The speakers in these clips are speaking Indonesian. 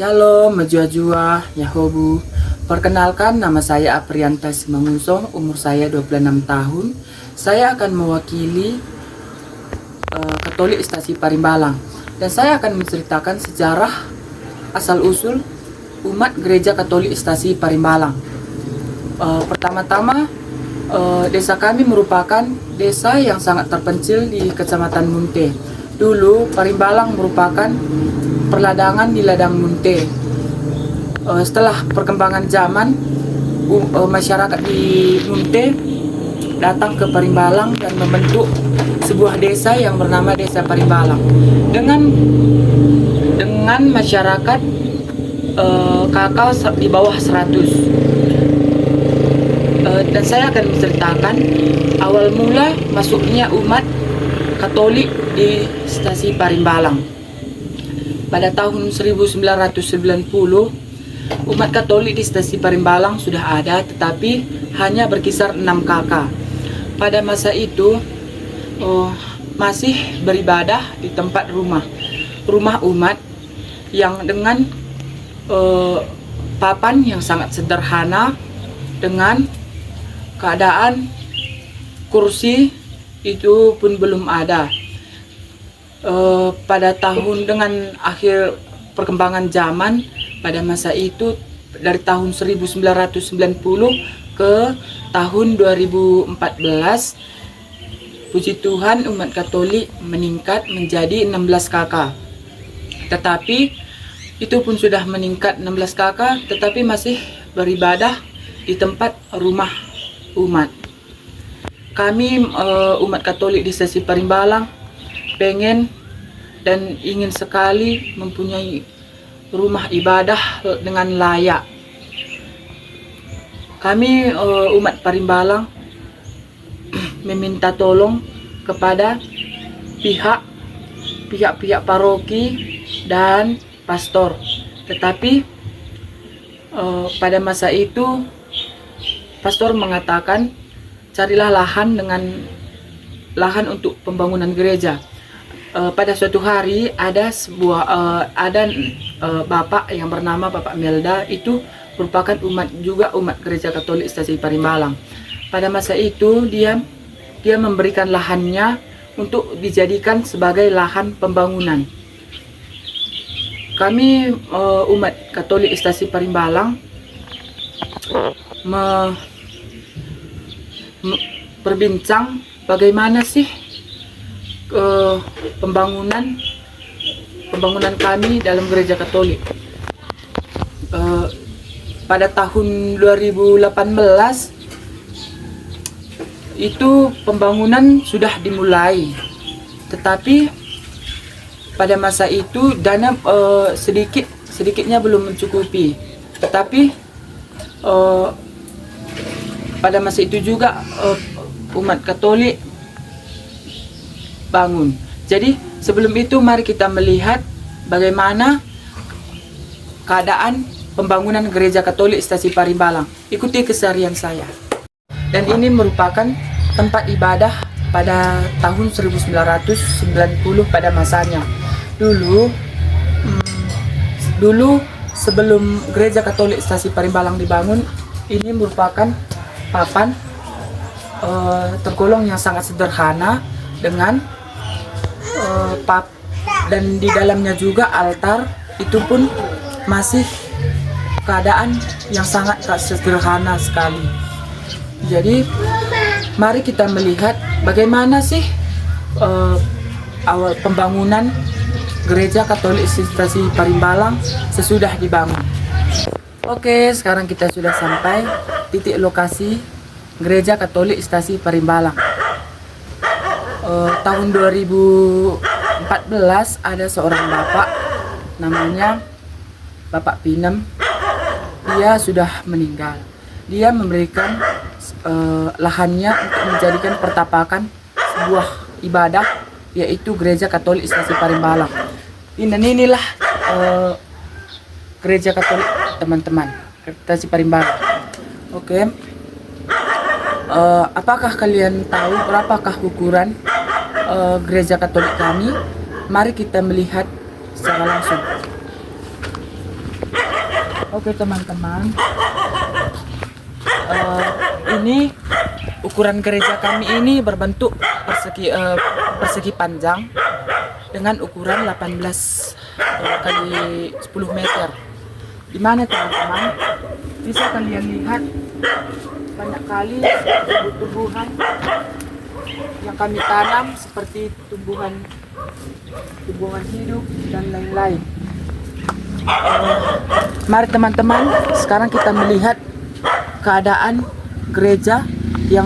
Shalom, Mejua-jua, Yahobu. Perkenalkan, nama saya Aprianta Simangunsong, umur saya 26 tahun. Saya akan mewakili Katolik Stasi Parimbalang. Dan saya akan menceritakan sejarah asal-usul umat Gereja Katolik Stasi Parimbalang. Pertama-tama, desa kami merupakan desa yang sangat terpencil di Kecamatan Munte. Dulu, Parimbalang merupakan perladangan di ladang Munte. Setelah perkembangan zaman, masyarakat di Munte datang ke Parimbalang dan membentuk sebuah desa yang bernama Desa Parimbalang dengan masyarakat kakak di bawah 100. Dan saya akan menceritakan awal mula masuknya umat Katolik di Stasi Parimbalang. Pada tahun 1990, umat Katolik di Stasi Parimbalang sudah ada, tetapi hanya berkisar 6 kakak. Pada masa itu masih beribadah di tempat rumah umat yang dengan papan yang sangat sederhana, dengan keadaan kursi itu pun belum ada. Pada tahun dengan akhir perkembangan zaman pada masa itu, dari tahun 1990 ke tahun 2014, puji Tuhan umat Katolik meningkat menjadi 16 kakak. Tetapi itu pun sudah meningkat 16 kakak, tetapi masih beribadah di tempat rumah umat. Kami umat Katolik di Stasi Parimbalang pengen dan ingin sekali mempunyai rumah ibadah dengan layak. Kami umat Parimbalang meminta tolong kepada pihak paroki dan pastor. Tetapi pada masa itu pastor mengatakan carilah lahan untuk pembangunan gereja. Pada suatu hari ada bapak yang bernama Bapak Melda, itu merupakan umat Gereja Katolik Stasi Parimbalang. Pada masa itu dia memberikan lahannya untuk dijadikan sebagai lahan pembangunan. Kami umat Katolik Stasi Parimbalang berbincang bagaimana sih pembangunan kami dalam Gereja Katolik. Pada tahun 2018 itu pembangunan sudah dimulai, tetapi pada masa itu dana sedikitnya belum mencukupi. Tetapi pada masa itu juga umat Katolik bangun. Jadi sebelum itu mari kita melihat bagaimana keadaan pembangunan Gereja Katolik Stasi Parimbalang. Ikuti keseharian saya. Dan ini merupakan tempat ibadah pada tahun 1990 pada masanya. Dulu sebelum Gereja Katolik Stasi Parimbalang dibangun, ini merupakan papan tergolong yang sangat sederhana dengan dan di dalamnya juga altar, itu pun masih keadaan yang sangat sederhana sekali. Jadi mari kita melihat bagaimana sih awal pembangunan Gereja Katolik Stasi Parimbalang sesudah dibangun. Oke, sekarang kita sudah sampai titik lokasi Gereja Katolik Stasi Parimbalang. Tahun 2014 ada seorang bapak namanya Bapak Pinem. Dia sudah meninggal. Dia memberikan lahannya untuk menjadikan pertapakan sebuah ibadah, yaitu Gereja Katolik Stasi Parimbalang. Inilah Gereja Katolik, teman-teman, Stasi Parimbalang. Oke. Apakah kalian tahu berapakah ukuran Gereja Katolik kami? Mari kita melihat secara langsung. Oke teman-teman, ini ukuran gereja kami ini berbentuk persegi panjang dengan ukuran 18 kali 10 meter. Di mana teman-teman bisa kalian lihat banyak kali tumbuhan yang kami tanam seperti tumbuhan hidup dan lain-lain. Mari teman-teman, sekarang kita melihat keadaan gereja yang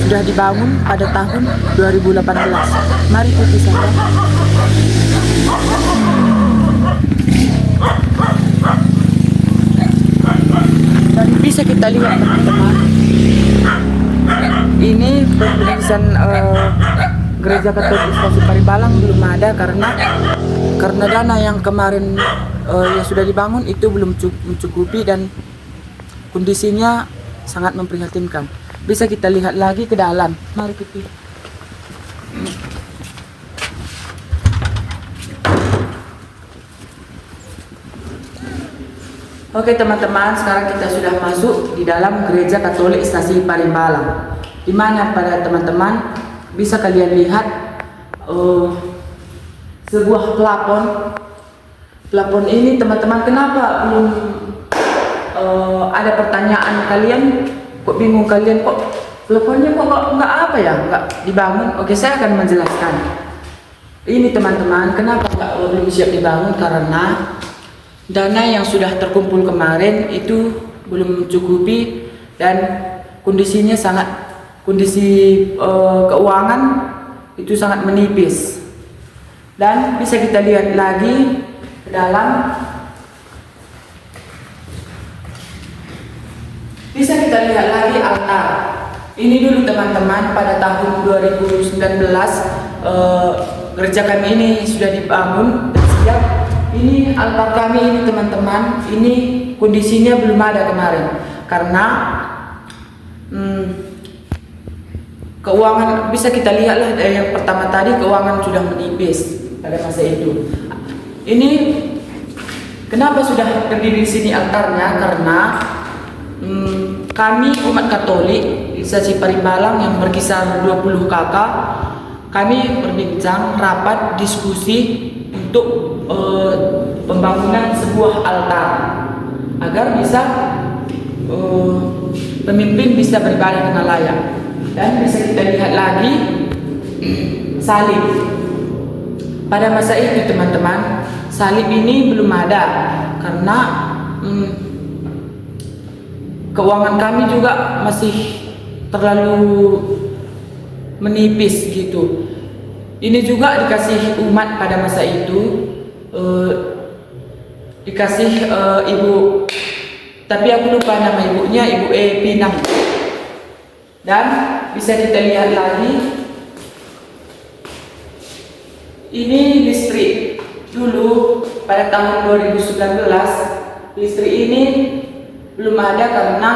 sudah dibangun pada tahun 2018. Mari ikuti saya. Dan bisa kita lihat teman-teman, ini tulisan Gereja Katolik Stasiun Parimbalang belum ada karena dana yang kemarin yang sudah dibangun itu belum mencukupi dan kondisinya sangat memprihatinkan. Bisa kita lihat lagi ke dalam. Mari kita. Oke teman-teman, sekarang kita sudah masuk di dalam Gereja Katolik Stasiun Parimbalang. Di mana pada teman-teman bisa kalian lihat sebuah plafon ini teman-teman. Kenapa belum ada pertanyaan kalian, kok bingung kalian, kok plafonnya kok nggak apa ya, nggak dibangun? Oke, saya akan menjelaskan. Ini teman-teman, kenapa belum siap dibangun? Karena dana yang sudah terkumpul kemarin itu belum mencukupi dan kondisi keuangan itu sangat menipis. Dan bisa kita lihat lagi ke dalam. Bisa kita lihat lagi altar. Ini dulu teman-teman, pada tahun 2019 gereja kami ini sudah dibangun dan siap. Ini altar kami ini teman-teman. Ini kondisinya belum ada kemarin karena keuangan, bisa kita lihatlah yang pertama tadi, keuangan sudah menipis pada masa itu. Ini kenapa sudah berdiri di sini altarnya? Karena kami umat Katolik di Stasiun Parimbalang yang berkisar 20 kakak, kami berbincang rapat diskusi untuk pembangunan sebuah altar agar bisa pemimpin bisa beribadah dengan layak. Dan bisa kita lihat lagi salib. Pada masa itu teman-teman, salib ini belum ada karena keuangan kami juga masih terlalu menipis gitu. Ini juga dikasih umat pada masa itu, dikasih ibu, tapi aku lupa nama ibunya, Ibu Pinang. Dan bisa kita lihat lagi, ini listrik. Dulu pada tahun 2019 listrik ini belum ada karena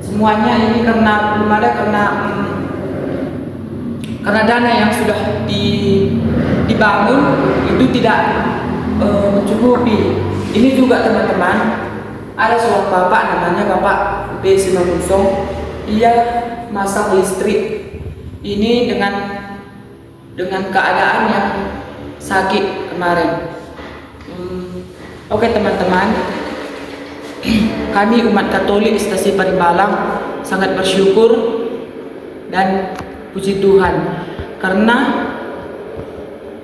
semuanya ini karena belum ada karena dana yang sudah dibangun itu tidak mencukupi. Ini juga teman-teman, ada seorang bapak namanya Bapak B. Simanusong. Dia masang listrik ini dengan keadaan yang sakit kemarin. Oke teman-teman, kami umat Katolik Stasiun Parimbalang sangat bersyukur dan puji Tuhan karena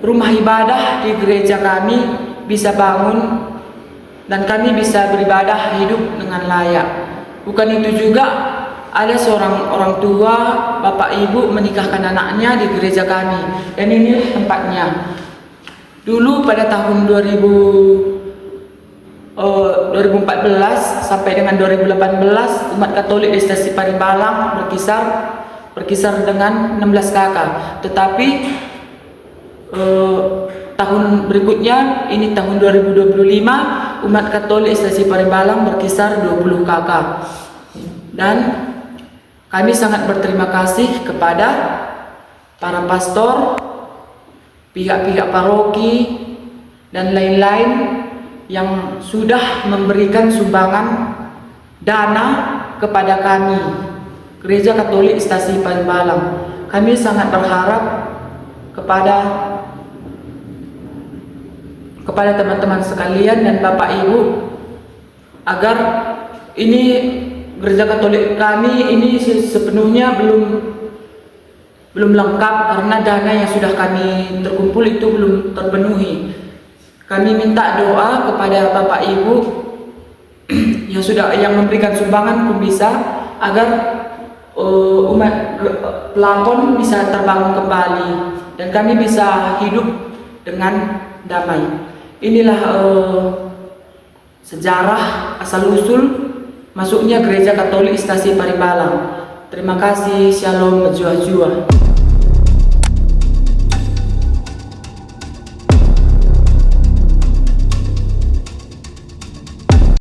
rumah ibadah di gereja kami bisa bangun dan kami bisa beribadah hidup dengan layak. Bukan itu juga, ada seorang orang tua, bapak ibu menikahkan anaknya di gereja kami, dan ini tempatnya. Dulu pada tahun 2014 sampai dengan 2018 umat Katolik di Stasiun Parimbalang berkisar dengan 16 kakak. Tetapi tahun berikutnya, ini tahun 2025, umat Katolik Stasiun Parimbalang berkisar 20 kakak. Dan kami sangat berterima kasih kepada para pastor, pihak-pihak paroki, dan lain-lain yang sudah memberikan sumbangan dana kepada kami, Gereja Katolik Stasi Parimbalang. Kami sangat berharap kepada teman-teman sekalian dan Bapak Ibu agar ini Gereja Katolik kami ini sepenuhnya belum lengkap karena dana yang sudah kami terkumpul itu belum terpenuhi. Kami minta doa kepada Bapak Ibu yang memberikan sumbangan pun bisa, agar umat pelakon bisa terbangun kembali dan kami bisa hidup dengan damai. Inilah sejarah asal-usul masuknya Gereja Katolik Stasi Parimbalang. Terima kasih, Shalom, berjua-jua.